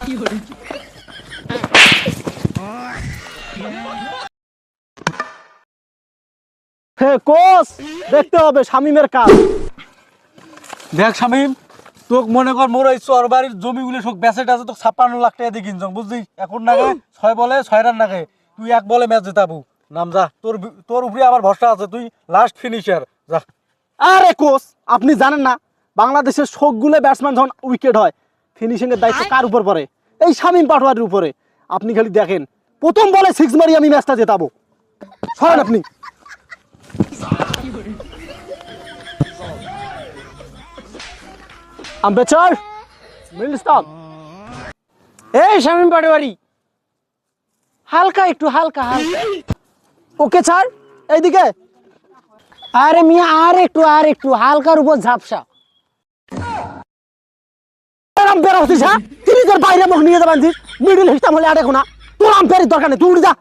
হে coach, দেখতে হবে শামিমের কাজ। দেখ শামিম, তোক মনে কর মোর এই চর বাড়ির জমিগুলো সব বেচেট আছে, তোকে 56 লাখ টাকা দিয়ে কিনছ বুঝলি। এখন নাগে 6 বলে 6 রান নাগে, তুই 1 বলে ম্যাচ জেতাবু। নাম যা, তোর উপরে আমার ভরসা আছে, তুই লাস্ট ফিনিশার যা। আরে কোচ, আপনি জানেন না বাংলাদেশের সবগুলো ব্যাটসম্যান যখন উইকেট হয় ফিনিশিং এর দায়িত্ব কার উপর পড়ে? এই শামিম পাটোয়ারির উপরে। আপনি খালি দেখেন, প্রথম বলে 6 মারি আমি ম্যাচটা জেতাবো। সরেন আপনি। আম্বেচার মিডল স্টপ। এই শামিম পাটোয়ারি, হালকা একটু হালকা হালকা। ওকে স্যার, এইদিকে। আরে মিয়া আর একটু হালকার উপর ঝাপসা। আম্পায়ার হচ্ছিস, হ্যাঁ? তিনি তোর বাইরে মুখ নিয়ে যাবেন, মিডল হিস্টাম হলে আর দেখো না। তোর আম্পায়ারের দরকার নেই, তুই উড়ে যা।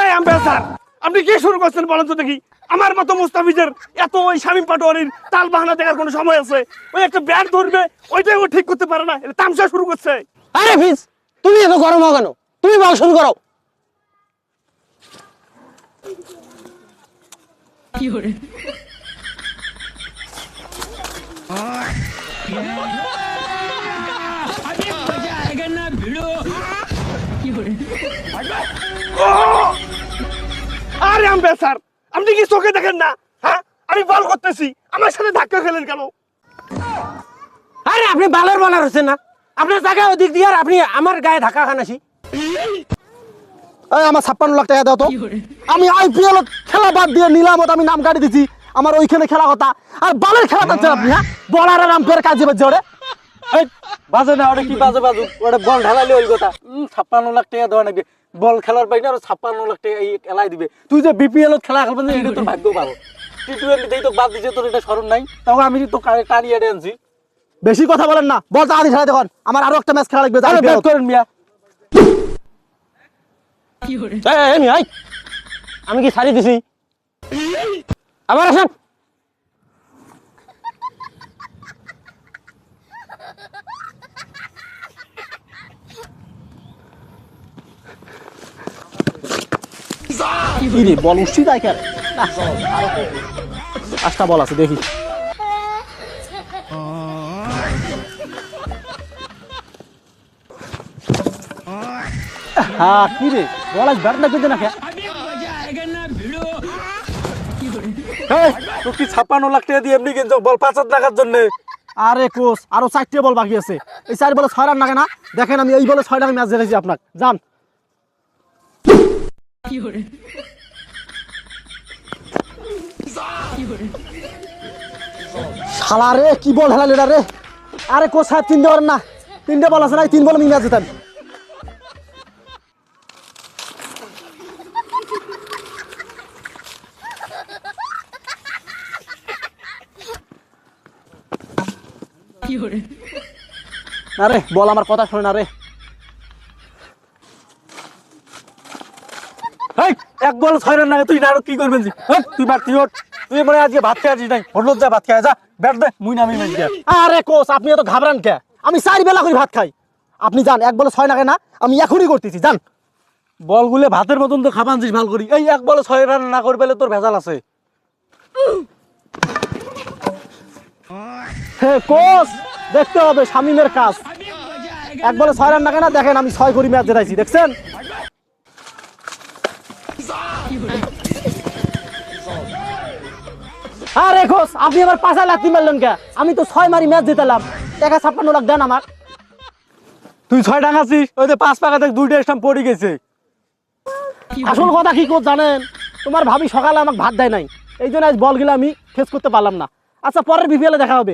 এই আম্পায়ার স্যার, আপনি কি শুরু করছেন বলেন তো দেখি? আমার মতো মুস্তাফিজের এত ওই শামিম পাটোয়ারির তাল বাহানা দেখার কোনো সময় আছে? ওই একটা ব্যাট ধরবে, ওইটাই ও ঠিক করতে পারে না, এটা তামসা শুরু করছে। আরে ফিজ, তুমি এত গরম হও কেন? তুমি বল শুরু করো। আরে আম্পায়ার স্যার, আপনি কি চোখে দেখেন না? হ্যাঁ, আমি বল করতেছি, আমার সাথে ধাক্কা খেলেন কেন? আরে আপনি বালার বলার হচ্ছেন না, আপনার জায়গায় ওদিক দিয়ে আর আপনি আমার গায়ে ধাক্কা খান আসি। এই আমার 56 লাখ টাকা দাও তো। আমি আইপিএল খেলা বাদ দিয়ে নিলামত আমি নাম কাটি দিছি, আমার ওইখানে খেলা কথা। আর বলের খেলা করছেন আপনি, হ্যাঁ? বলার আর আম্পায়ার কাজে বাজে ওরে। এই বাজে না, ওটা কি বাজে বাজু, ওটা বল ঢালালে ওই কথা। 56 লাখ টাকা দেওয়া নাকি? বল খেলার পাই না, আর 56 লাখ টাকা এই খেলাই দিবে। তুই যে বিপিএল খেলা খেলবেন, এটা তোর ভাগ্য ভালো। টি20তেই তো বাদ দিছে, তোর এটা স্মরণ নাই? তাও আমি তো টানিয়ে আনছি। বেশি কথা বলেন না, বল তাড়াতাড়ি খেলা দেখুন, আমার আরো একটা ম্যাচ খেলা লাগবে। আরে ব্যাট করেন মিয়া। আমি কি ছাড়ি দিছি? আবার আসেন। কি রে, বল উঠছি তাই কেন? 5টা বল আছে, দেখি। হ্যাঁ, কি রে, বল আজ ব্যাট না করতে না খেয়া। তুই কি 56 লাখ টাকা দিয়ে এমনি কিনছ বল 5 টাকার জন্য? আরে কোচ, আরো 4টে বল বাকি আছে। এই 4 বলে 6 রান লাগে না? দেখেন আমি এই বলে 6 রান ম্যাচ জিতেছি আপনার। যান। শালা রে, কি বল হেলালি রে। আরে কোচ সাহেব, 3টে বল না, 3টে বল আছে না, 3 বলে আমি ম্যাচ জিতাম। আরে বল আমার কথা শোনে না রে। এই 1 বল 6 রান লাগে, তুই না আরো কি করবেন? তুই মার, তুই ওঠ। তুই মনে হয় আজকে ভাত খেয়ে আসিস নাই, হোটেল যা ভাত খেয়ে যা, ব্যাট দে, মুই নামি ম্যাচ দিয়া। আরে কোচ, আপনি এত ঘাবড়ান কে? আমি 4 বেলা করে ভাত খাই। আপনি যান, 1 বলে 6 লাগে না, আমি এখনই করতেছি, যান। বলগুলো ভাতের মতন তো খাবানছিস ভাল করি। এই 1 বলে 6 রান না করে পেলে তোর ভেজাল আছে। হে কোচ, দেখতে হবে শামিমের কাজ। 1 বলে 6 রান লাগে না, দেখেন আমি 6 করে ম্যাচ জিতাইছি, দেখছেন? আরে কোচ, আপনি আবার 5 লাখ মারলেন কে? আমি তো 6 মারি ম্যাচ জিতালাম, টাকা 56 লাখ দেন আমার। তুই 6 টাঙাছিস, ওই যে 5 পাকা থেকে 2টা স্টাম্প পড়ে গেছে। আসল কথা কি কোচ জানেন? তোমার ভাবি সকালে আমাকে ভাত দেয় নাই, এই জন্য আজ বল গেলে আমি ফেস করতে পারলাম না। আচ্ছা, পরের বিপিএলে দেখা হবে।